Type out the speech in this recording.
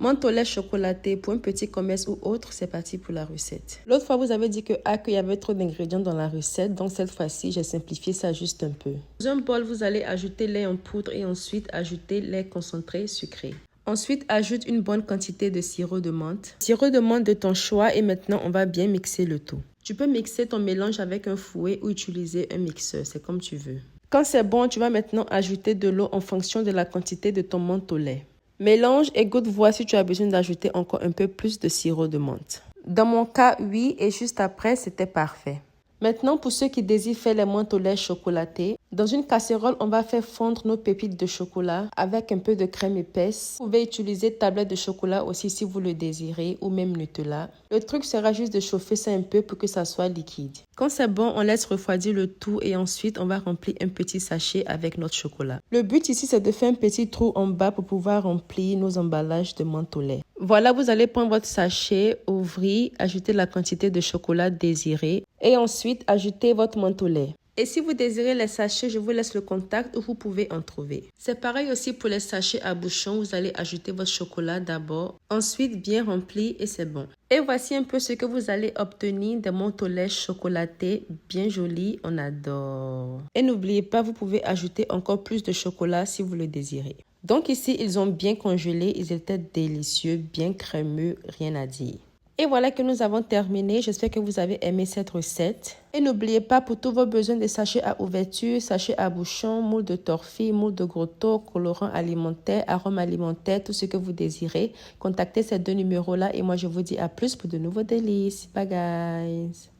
Menthe au lait chocolaté pour un petit commerce ou autre, c'est parti pour la recette. L'autre fois, vous avez dit qu'il y avait trop d'ingrédients dans la recette, donc cette fois-ci, j'ai simplifié ça juste un peu. Dans un bol, vous allez ajouter lait en poudre et ensuite ajouter lait concentré sucré. Ensuite, ajoute une bonne quantité de sirop de menthe. Sirop de menthe de ton choix et maintenant, on va bien mixer le tout. Tu peux mixer ton mélange avec un fouet ou utiliser un mixeur, c'est comme tu veux. Quand c'est bon, tu vas maintenant ajouter de l'eau en fonction de la quantité de ton menthe au lait. Mélange et goûte voir si tu as besoin d'ajouter encore un peu plus de sirop de menthe. Dans mon cas, oui, et juste après, c'était parfait. Maintenant, pour ceux qui désirent faire les menthes au lait chocolaté, dans une casserole, on va faire fondre nos pépites de chocolat avec un peu de crème épaisse. Vous pouvez utiliser tablette de chocolat aussi si vous le désirez ou même Nutella. Le truc sera juste de chauffer ça un peu pour que ça soit liquide. Quand c'est bon, on laisse refroidir le tout et ensuite on va remplir un petit sachet avec notre chocolat. Le but ici, c'est de faire un petit trou en bas pour pouvoir remplir nos emballages de menthe au lait. Voilà, vous allez prendre votre sachet, ouvrir, ajouter la quantité de chocolat désirée et ensuite ajouter votre menthe au lait. Et si vous désirez les sachets, je vous laisse le contact où vous pouvez en trouver. C'est pareil aussi pour les sachets à bouchon. Vous allez ajouter votre chocolat d'abord, ensuite bien rempli et c'est bon. Et voici un peu ce que vous allez obtenir des menthes au lait chocolaté bien joli. On adore. Et n'oubliez pas, vous pouvez ajouter encore plus de chocolat si vous le désirez. Donc ici, ils ont bien congelé. Ils étaient délicieux, bien crémeux, rien à dire. Et voilà que nous avons terminé. J'espère que vous avez aimé cette recette. Et n'oubliez pas, pour tous vos besoins de sachets à ouverture, sachets à bouchon, moule de torfille, moule de grotto, colorant alimentaire, arôme alimentaire, tout ce que vous désirez, contactez ces deux numéros-là et moi je vous dis à plus pour de nouveaux délices. Bye guys!